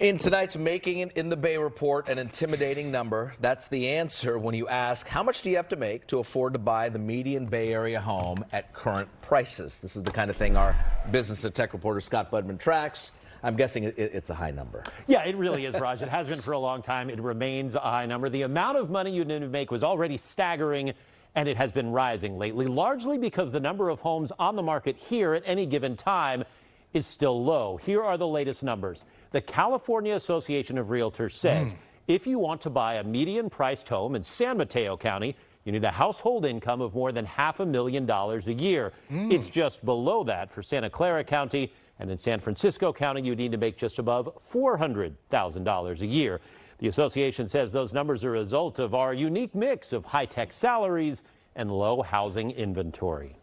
In tonight's Making It in the Bay report, an intimidating number. That's the answer when you ask, how much do you have to make to afford to buy the median Bay Area home at current prices? This is the kind of thing our business and tech reporter Scott Budman tracks. I'm guessing it's a high number. Yeah, it really is, Raj. It has been for a long time. It remains a high number. The amount of money you need to make was already staggering, and it has been rising lately, largely because the number of homes on the market here at any given time is still low. Here are the latest numbers. The California Association of Realtors says if you want to buy a median-priced home in San Mateo County, you need a household income of more than $500,000 a year. It's just below that for Santa Clara County, and in San Francisco County, you need to make just above $400,000 a year. The association says those numbers are a result of our unique mix of high-tech salaries and low housing inventory.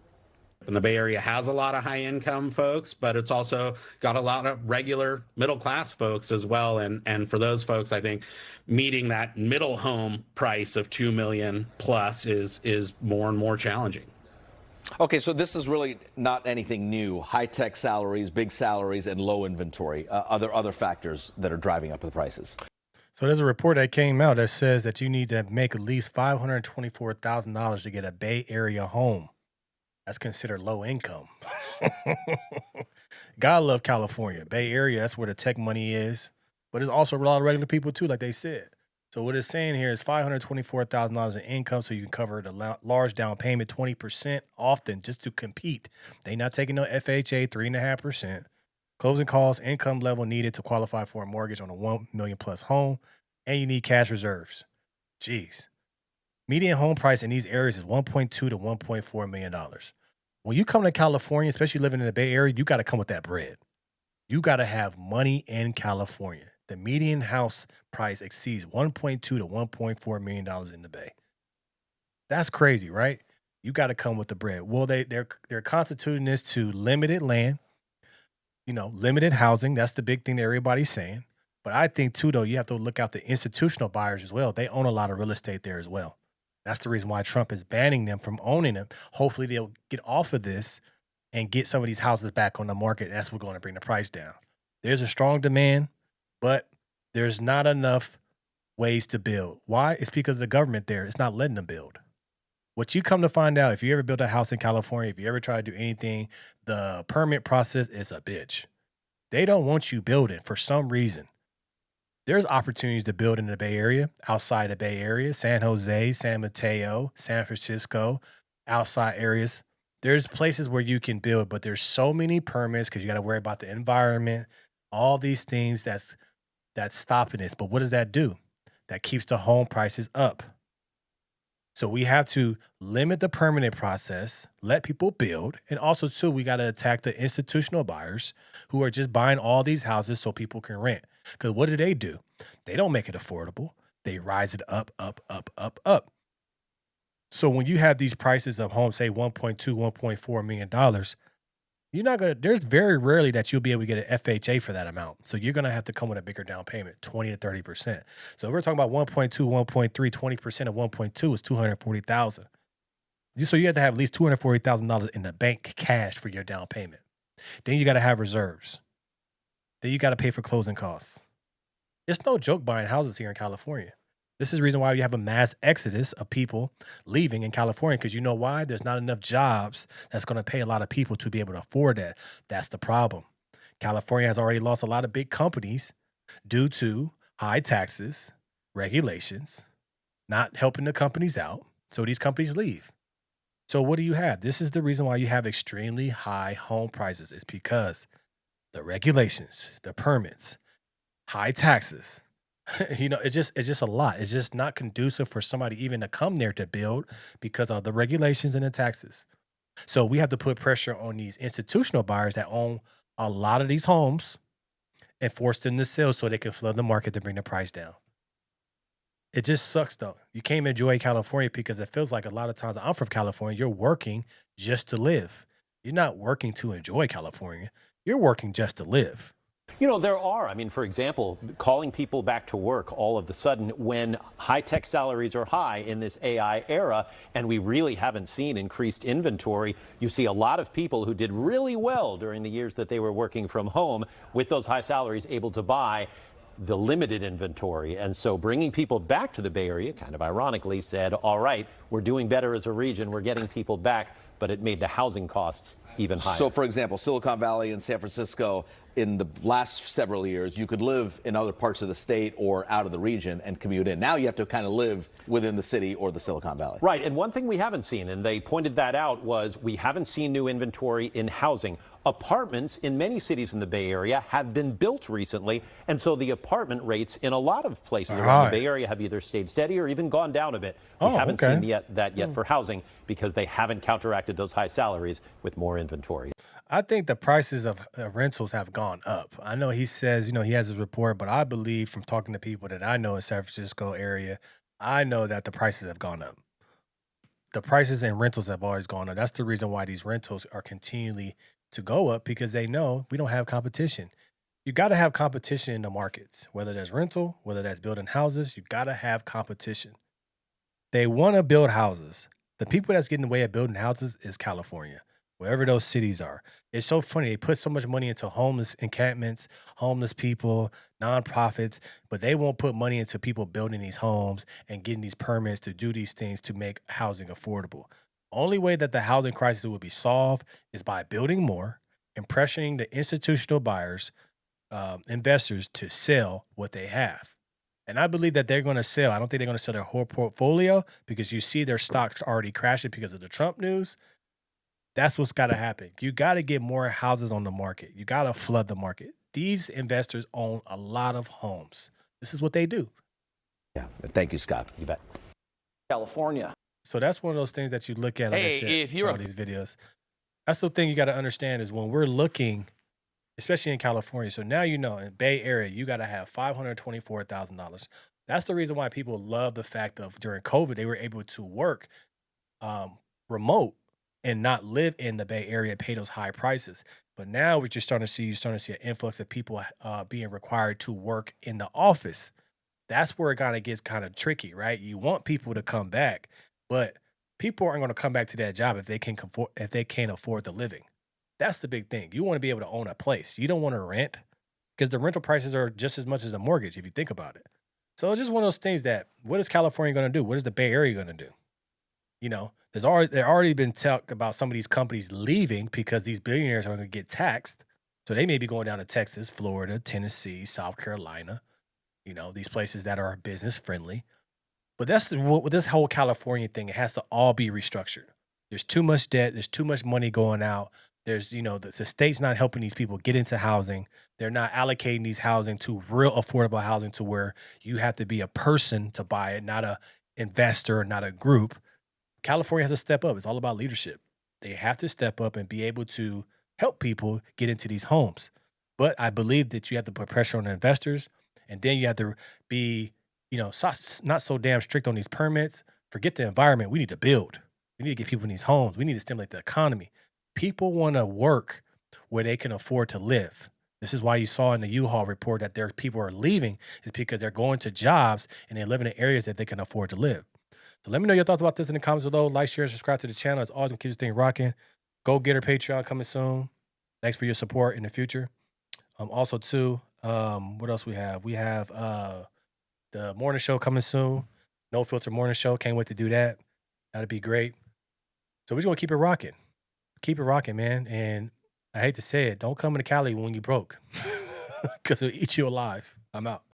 And the Bay Area has a lot of high-income folks, but it's also got a lot of regular middle-class folks as well. And for those folks, I think meeting that middle home price of $2 million plus is more and more challenging. Okay, so this is really not anything new. High-tech salaries, big salaries, and low inventory. Other factors that are driving up the prices. So there's a report that came out that says that you need to make at least $524,000 to get a Bay Area home. That's considered low income. God love California. Bay Area, that's where the tech money is. But there's also a lot of regular people too, like they said. So what it's saying here is $524,000 in income so you can cover the large down payment, 20% often just to compete. They not taking no FHA, 3.5%. Closing costs, income level needed to qualify for a mortgage on a $1 million plus home, and you need cash reserves. Jeez. Median home price in these areas is $1.2 to $1.4 million. When you come to California, especially living in the Bay Area, you got to come with that bread. You got to have money in California. The median house price exceeds $1.2 to $1.4 million in the Bay. That's crazy, right? You got to come with the bread. Well, they're constituting this to limited land, limited housing. That's the big thing that everybody's saying. But I think too, though, you have to look out the institutional buyers as well. They own a lot of real estate there as well. That's the reason why Trump is banning them from owning them. Hopefully they'll get off of this and get some of these houses back on the market. And that's what's going to bring the price down. There's a strong demand, but there's not enough ways to build. Why? It's because the government there is not letting them build. What you come to find out, if you ever build a house in California, if you ever try to do anything, the permit process is a bitch. They don't want you building for some reason. There's opportunities to build in the Bay Area, outside the Bay Area, San Jose, San Mateo, San Francisco, outside areas. There's places where you can build, but there's so many permits because you got to worry about the environment, all these things that's stopping this. But what does that do? That keeps the home prices up. So we have to limit the permanent process, let people build, and also, too, we got to attack the institutional buyers who are just buying all these houses so people can rent. Because what do? They don't make it affordable. They rise it up, up, up, up, up. So when you have these prices of homes, say $1.2, $1.4 million, you're not going to, there's very rarely that you'll be able to get an FHA for that amount. So you're going to have to come with a bigger down payment, 20 to 30%. So if we're talking about 1.2, 1.3, 20% of 1.2 is $240,000. So you have to have at least $240,000 in the bank cash for your down payment. Then you got to have reserves. Then you got to pay for closing costs. It's no joke buying houses here in California. This is the reason why you have a mass exodus of people leaving in California, because you know why? There's not enough jobs that's going to pay a lot of people to be able to afford that. That's the problem. California has already lost a lot of big companies due to high taxes, regulations, not helping the companies out. So these companies leave. So what do you have? This is the reason why you have extremely high home prices. It's because the regulations, the permits, high taxes. It's just a lot. It's just not conducive for somebody even to come there to build because of the regulations and the taxes. So we have to put pressure on these institutional buyers that own a lot of these homes and force them to sell so they can flood the market to bring the price down. It just sucks, though. You can't enjoy California because it feels like a lot of times, I'm from California, you're working just to live. You're not working to enjoy California. You're working just to live. There are, for example, calling people back to work all of a sudden when high-tech salaries are high in this AI era, and we really haven't seen increased inventory. You see a lot of people who did really well during the years that they were working from home with those high salaries able to buy. the limited inventory. And so bringing people back to the Bay Area kind of ironically said, all right, we're doing better as a region. We're getting people back. But it made the housing costs even higher. So, for example, Silicon Valley and San Francisco, in the last several years, you could live in other parts of the state or out of the region and commute in. Now you have to kind of live within the city or the Silicon Valley. Right. And one thing we haven't seen, and they pointed that out, was we haven't seen new inventory in housing. Apartments in many cities in the Bay Area have been built recently. And so the apartment rates in a lot of places around the Bay Area have either stayed steady or even gone down a bit. We haven't seen that yet for housing because they haven't counteracted those high salaries with more inventory. I think the prices of rentals have gone up. I know he says, he has his report, but I believe from talking to people that I know in San Francisco area, I know that the prices have gone up. The prices in rentals have always gone up. That's the reason why these rentals are continually to go up, because they know we don't have competition. You got to have competition in the markets, whether that's rental, whether that's building houses, you got to have competition. They want to build houses. The people that's getting in the way of building houses is California, wherever those cities are. It's so funny. They put so much money into homeless encampments, homeless people, nonprofits, but they won't put money into people building these homes and getting these permits to do these things to make housing affordable. Only way that the housing crisis will be solved is by building more and pressuring the institutional buyers, investors to sell what they have. And I believe that they're going to sell. I don't think they're going to sell their whole portfolio, because you see their stocks already crashing because of the Trump news. That's what's got to happen. You got to get more houses on the market. You got to flood the market. These investors own a lot of homes. This is what they do. Yeah. Thank you, Scott. You bet. California. So that's one of those things that you look at, like I said, if you're all these videos. That's the thing you got to understand is when we're looking, especially in California. So now in Bay Area, you got to have $524,000. That's the reason why people love the fact of during COVID, they were able to work remote and not live in the Bay Area, pay those high prices. But now what you're starting to see an influx of people being required to work in the office. That's where it kind of gets kind of tricky, right? You want people to come back, but people aren't going to come back to that job if they can't afford the living. That's the big thing. You want to be able to own a place. You don't want to rent, because the rental prices are just as much as a mortgage if you think about it. So it's just one of those things that, what is California going to do? What is the Bay Area going to do? There's already been talk about some of these companies leaving because these billionaires are going to get taxed. So they may be going down to Texas, Florida, Tennessee, South Carolina, these places that are business friendly. But that's what this whole California thing, it has to all be restructured. There's too much debt. There's too much money going out. There's, the state's not helping these people get into housing. They're not allocating these housing to real affordable housing to where you have to be a person to buy it, not a investor, not a group. California has to step up. It's all about leadership. They have to step up and be able to help people get into these homes. But I believe that you have to put pressure on the investors, and then you have to be, not so damn strict on these permits. Forget the environment. We need to build. We need to get people in these homes. We need to stimulate the economy. People want to work where they can afford to live. This is why you saw in the U-Haul report that there people are leaving, is because they're going to jobs and they're living in areas that they can afford to live. So let me know your thoughts about this in the comments below. Like, share, subscribe to the channel. It's always going to keep this thing rocking. Go get our Patreon coming soon. Thanks for your support in the future. Also, too, what else we have? We have the morning show coming soon. No Filter morning show. Can't wait to do that. That'd be great. So we're just going to keep it rocking. Keep it rocking, man. And I hate to say it, don't come into Cali when you broke, because it'll eat you alive. I'm out.